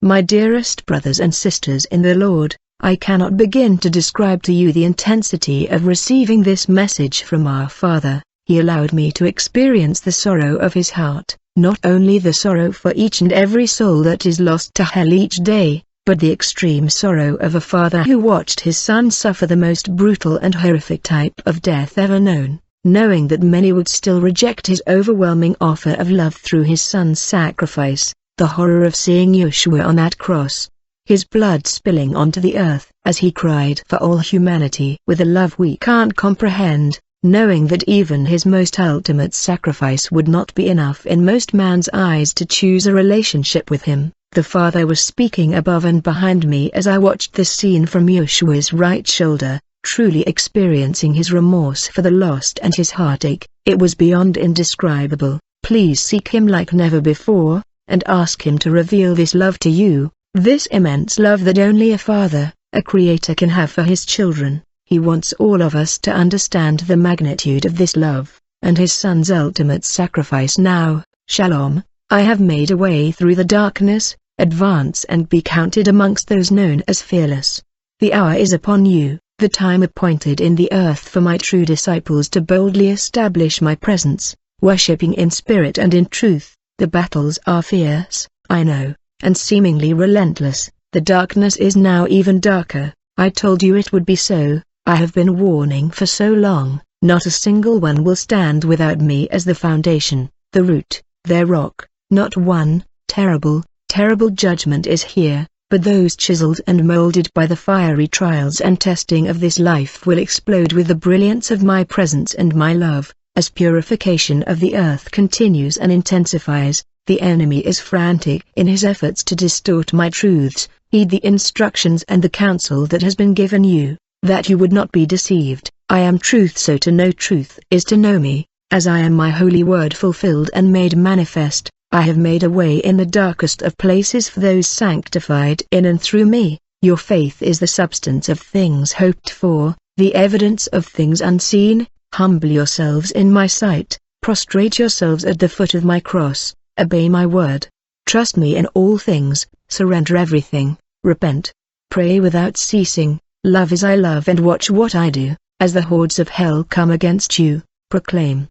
My dearest brothers and sisters in the Lord, I cannot begin to describe to you the intensity of receiving this message from our Father. He allowed me to experience the sorrow of his heart, not only the sorrow for each and every soul that is lost to hell each day, but the extreme sorrow of a father who watched his son suffer the most brutal and horrific type of death ever known, knowing that many would still reject his overwhelming offer of love through his son's sacrifice, the horror of seeing Yeshua on that cross, his blood spilling onto the earth as he cried for all humanity with a love we can't comprehend, knowing that even his most ultimate sacrifice would not be enough in most man's eyes to choose a relationship with him. The Father was speaking above and behind me as I watched this scene from Yeshua's right shoulder, truly experiencing his remorse for the lost and his heartache. It was beyond indescribable. Please seek him like never before, and ask him to reveal this love to you, this immense love that only a father, a creator can have for his children. He wants all of us to understand the magnitude of this love, and his son's ultimate sacrifice now. Shalom, I have made a way through the darkness. Advance and be counted amongst those known as fearless. The hour is upon you, the time appointed in the earth for my true disciples to boldly establish my presence, worshipping in spirit and in truth. The battles are fierce, I know, and seemingly relentless. The darkness is now even darker. I told you it would be so. I have been warning for so long. Not a single one will stand without me as the foundation, the root, their rock. Not one. Terrible judgment is here, but those chiseled and molded by the fiery trials and testing of this life will explode with the brilliance of my presence and my love. As purification of the earth continues and intensifies, the enemy is frantic in his efforts to distort my truths. Heed the instructions and the counsel that has been given you, that you would not be deceived. I am truth, so to know truth is to know me, as I am my holy word fulfilled and made manifest. I have made a way in the darkest of places for those sanctified in and through me. Your faith is the substance of things hoped for, the evidence of things unseen. Humble yourselves in my sight, prostrate yourselves at the foot of my cross, obey my word. Trust me in all things, surrender everything, repent, pray without ceasing, love as I love and watch what I do. As the hordes of hell come against you, proclaim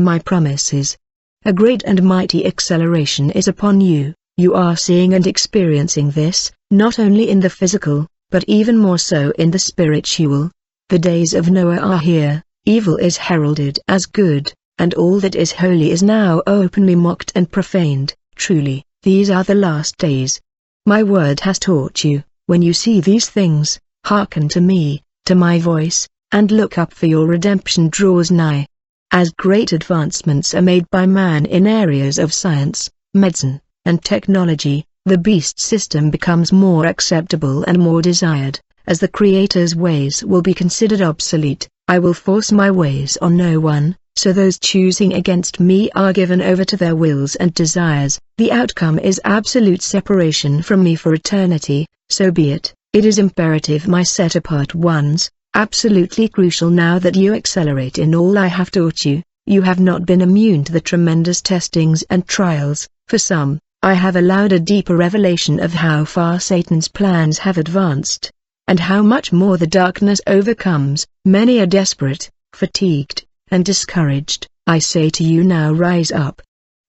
my promises. A great and mighty acceleration is upon you. You are seeing and experiencing this, not only in the physical, but even more so in the spiritual. The days of Noah are here, evil is heralded as good, and all that is holy is now openly mocked and profaned. Truly, these are the last days. My word has taught you. When you see these things, hearken to me, to my voice, and look up, for your redemption draws nigh. As great advancements are made by man in areas of science, medicine, and technology, the beast system becomes more acceptable and more desired. As the Creator's ways will be considered obsolete, I will force my ways on no one, so those choosing against me are given over to their wills and desires. The outcome is absolute separation from me for eternity. So be it. It is imperative, my set-apart ones, absolutely crucial now that you accelerate in all I have taught you. You have not been immune to the tremendous testings and trials. For some, I have allowed a deeper revelation of how far Satan's plans have advanced, and how much more the darkness overcomes. Many are desperate, fatigued, and discouraged. I say to you now, rise up.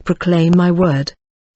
Proclaim my word.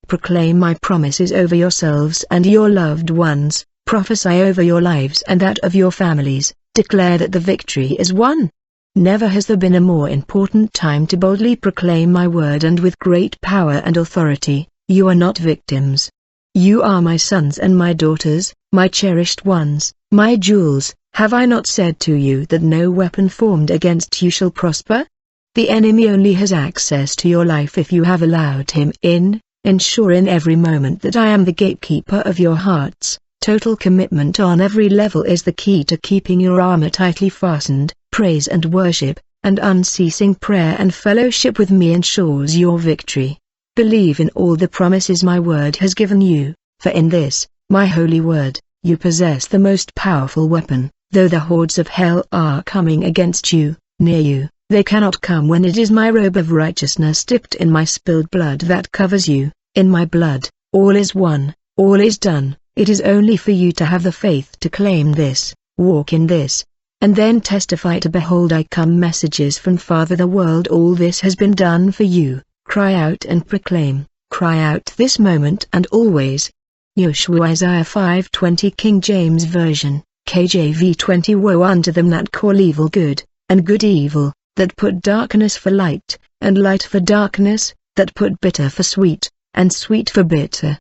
Proclaim my promises over yourselves and your loved ones. Prophesy over your lives and that of your families. Declare that the victory is won. Never has there been a more important time to boldly proclaim my word, and with great power and authority. You are not victims. You are my sons and my daughters, my cherished ones, my jewels. Have I not said to you that no weapon formed against you shall prosper? The enemy only has access to your life if you have allowed him in. Ensure in every moment that I am the gatekeeper of your hearts. Total commitment on every level is the key to keeping your armor tightly fastened. Praise and worship, and unceasing prayer and fellowship with me ensures your victory. Believe in all the promises my word has given you, for in this, my holy word, you possess the most powerful weapon. Though the hordes of hell are coming against you, near you, they cannot come when it is my robe of righteousness dipped in my spilled blood that covers you. In my blood, all is won, All is done. It is only for you to have the faith to claim this, walk in this, and then testify to behold I come messages from Father the world. All this has been done for you. Cry out and proclaim, cry out this moment and always. Joshua Isaiah 5:20 King James Version, KJV 20 Woe unto them that call evil good, and good evil, that put darkness for light, and light for darkness, that put bitter for sweet, and sweet for bitter.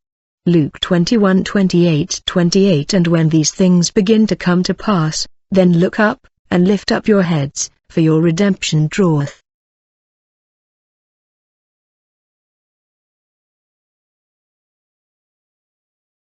Luke 21:28 And when these things begin to come to pass, then look up, and lift up your heads, for your redemption draweth